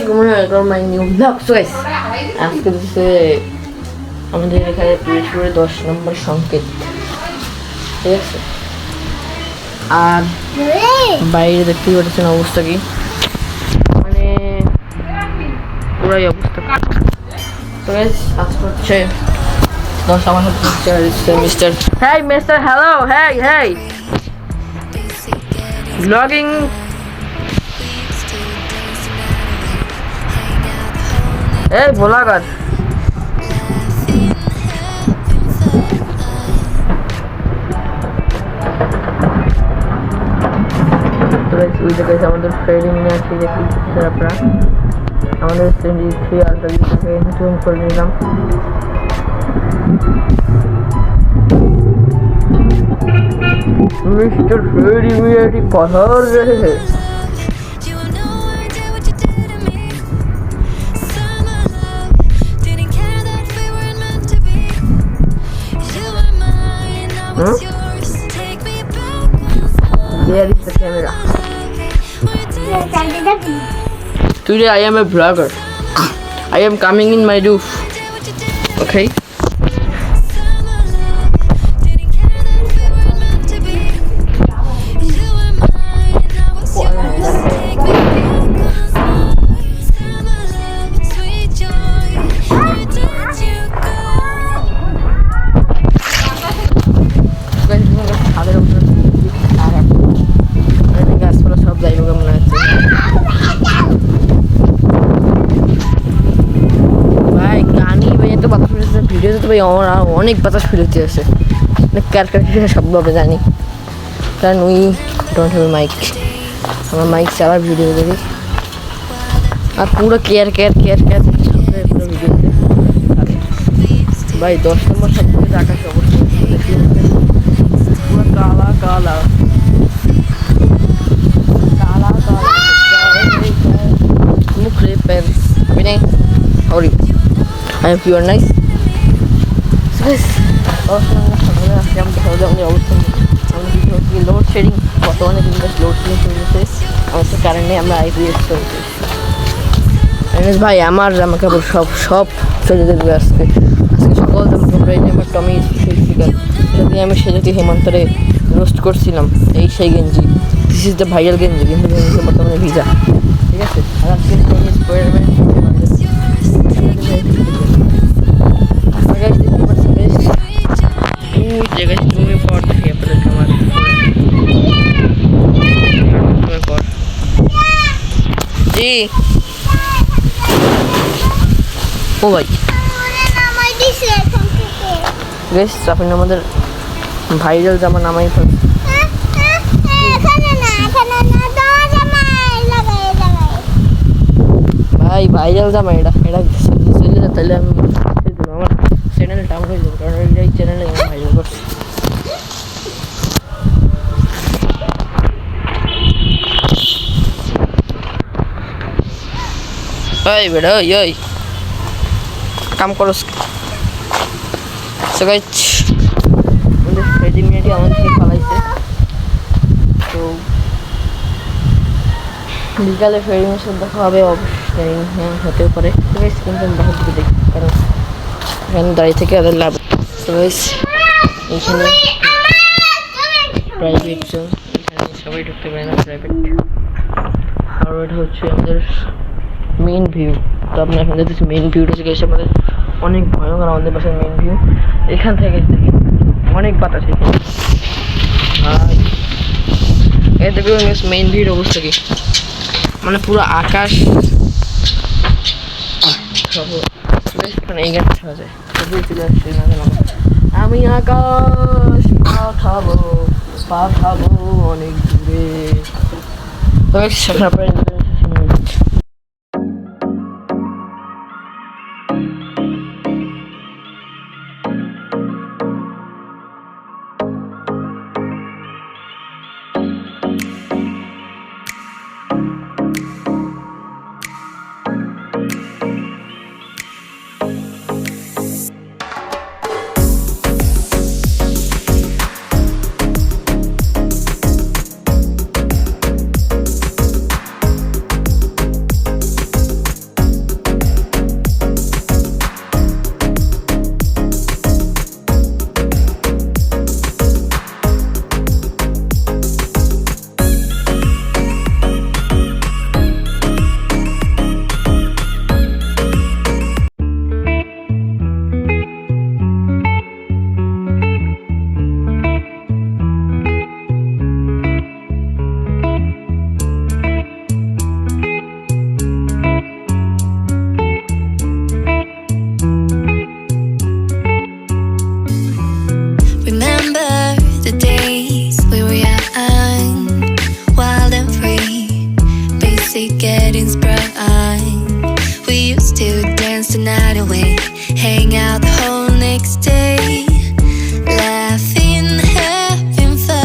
আসসালামাইকুম welcome my new blog. So guys আজকে হচ্ছে আমাদের এখানে পিরিজপুরে 10 নম্বর সংকেত, ঠিক আছে? আর বাইরে দেখতেই পাচ্ছেন অবস্থা কি, মানে পুরাই অবস্থা। তো গাইস আজকে হচ্ছে 10 আমার হচ্ছে মিস্টার হ্যালো হেই ব্লগিং এই ভোলাঘাট। ওই জায়গায় আমাদের ট্রেনিং নিয়ে আসি, দেখি আপনারা আমাদের 23 আলটা জুম করে নিলাম। মিস্টার ফেরি মিয়াটি পাহাড় রে। There is the camera. Today I am a vlogger. I am coming in my roof. Okay. ভিডিওতে তো ভাই আমার অনেক বাতাস ফিল হতে আছে, ক্যারকার সবভাবে জানি, কারণ উই ডোন্ট হ্যাভ মাইক। আমার মাইক চালার ভিডিও দেখি আর পুরো কেয়ার পুরো ভিডিওতে। ভাই 10 নম্বর সব থেকে আকাশ অবস্থা পুরো কালা কালা কালা কালা মুখ রে প্যান্স আমি নেই sorry I am pure nice. Load shedding বর্তমানে লোডশেডিং চলছে, আমাদের কারণে আমরা আইপিএস চলছে। ভাই আমার জামা কাপড় সব চলে যাবে আজকে সকল জামা কাপড়। এই যে আমার টমি স্পিকার, সেটা দিয়ে আমি সেটাকে হেমন্তরে রোস্ট করছিলাম, এই সেই গেঞ্জি, দিস ইজ দ্য ভাইরাল গেঞ্জি, কিন্তু গেঞ্জি বর্তমানে ভিজা, ঠিক আছে? আর আজকে ও ভাই আপনি আমাদের ভাইরাল জামা নামাই ফেলছে। ভাই ভাইরাল জামা এটা চলে যায়, তাহলে আমি আমার চ্যানেল ডাউন হয়ে যাবে, কারণ এই চ্যানেলে আমি ভাইরাল করছি। এই বেড়া ওই কাম করো। মিনিটই আমার থেকে ফালাইছে, তো বিকালে ফেরিংয়ের সাথে দেখা হবে অবশ্যই, হ্যাঁ হতেও পারে। কিন্তু আমি বাহির দিকে দেখি, কারণ এখানে দাঁড়িয়ে থেকে ওদের লাভ। এইখানে প্রাইভেট জোন, এখানে সবাই ঢুকতে পারে না, প্রাইভেট। আর ওটা হচ্ছে আমাদের মেইন ভিউ। তো আপনি এখন দেখতেছি মেইন ভিউটা থেকে এসে আমাদের অনেক ভয়ঙ্কর, আমাদের বাসার মেইন ভিউ এখান থেকে দেখি অনেক বাতাস এখানে। এই দেখবে মেইন ভিউর অবস্থা কি, মানে পুরো আকাশ এই গাছ ছাড়া যায়, আমি আকাশ পাঠাবো অনেক দূরে। night away, hang out the whole next day, laughing, having fun.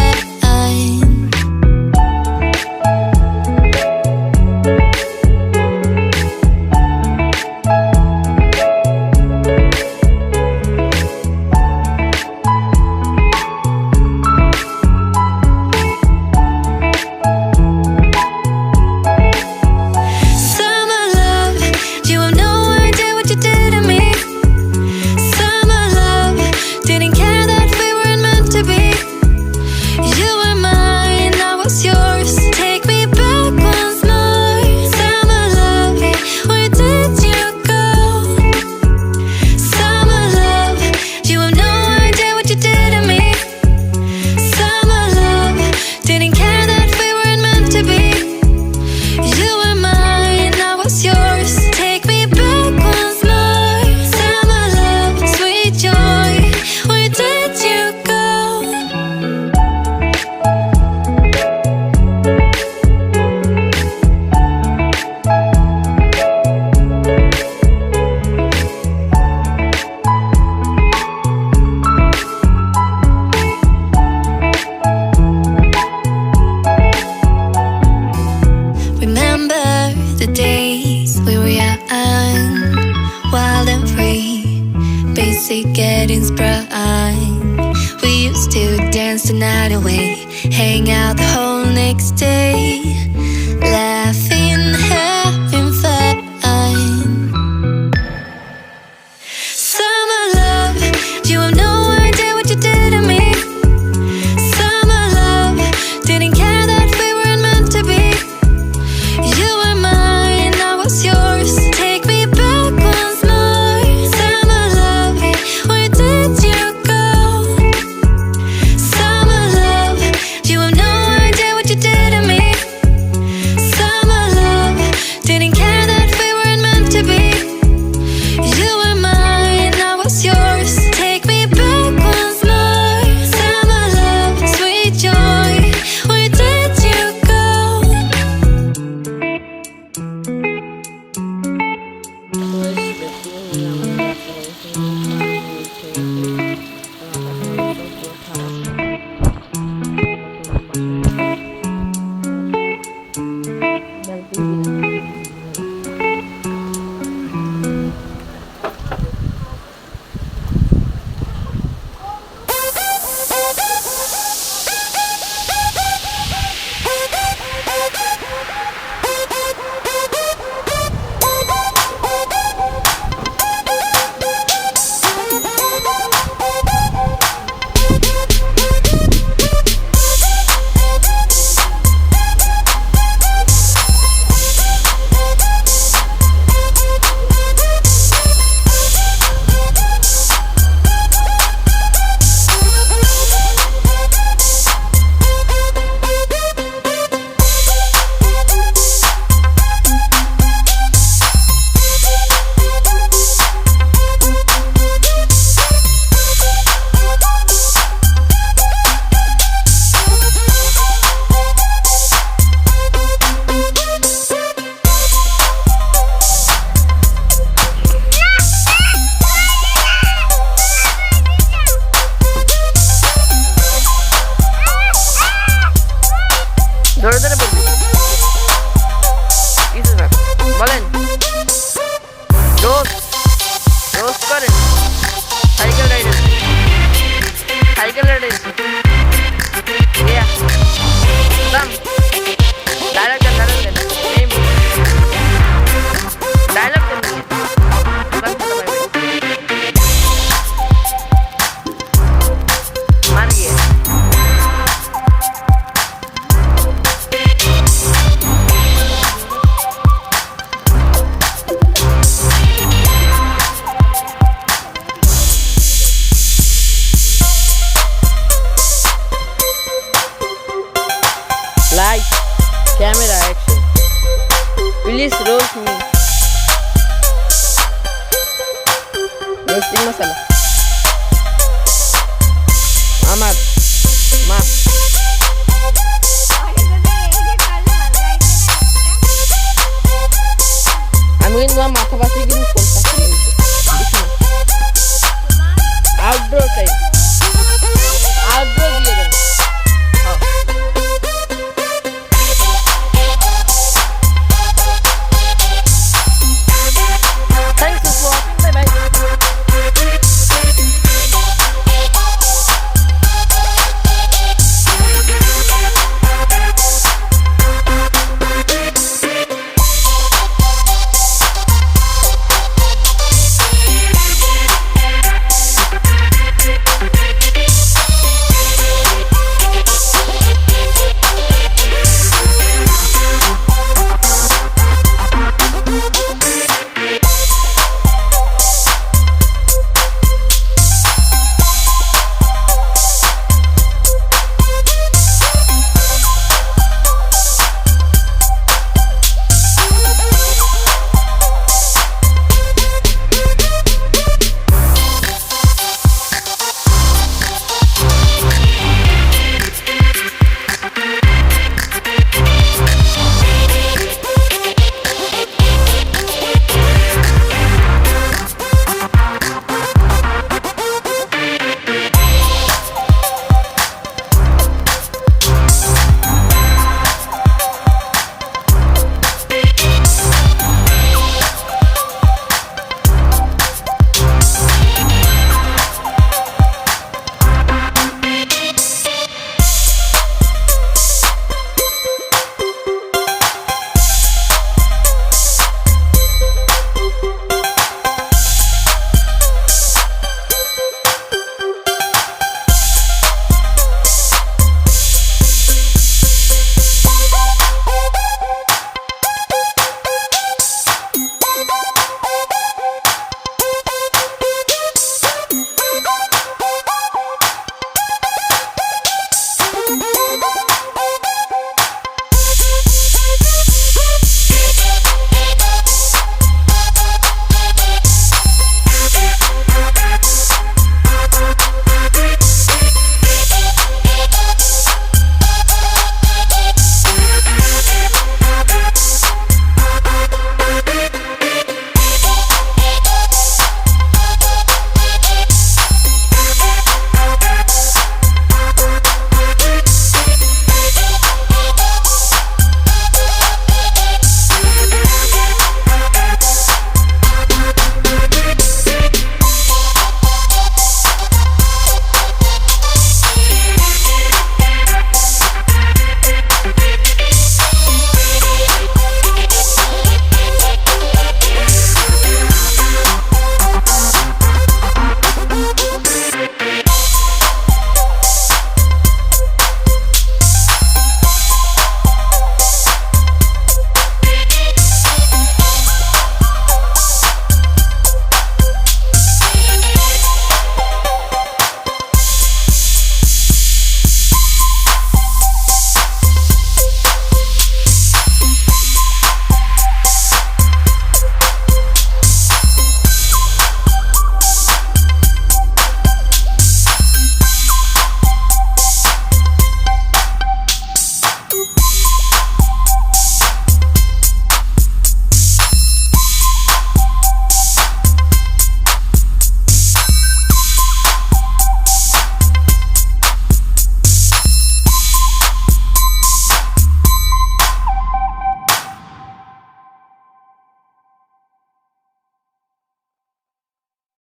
The days we were young, wild and free, basic getting sprung. We used to dance the night away, hang out the whole next day, laughing, having fun. Summer love, you have no idea what you did to me. Summer love, didn't care that we weren't meant to be. You were mine, I was yours. Take me back once more. Summer love, where did you go? Summer love, you have no idea what you did to me. Summer love, didn't care that we weren't meant to be. You were mine, I was yours. Take me back once more. Summer love, sweet joy, where did you go? ধরে ধরে বলবি কিছু না বলেন রোজ রোজ করেন cycle rider দাম dialogue দেন dialogue দেন মান গিয়ে Light, camera, action. Please roast me. Roasting masala. Amar, ma. আমি কিন্তু মাথা পাশে কিন্তু আব্রো টাইম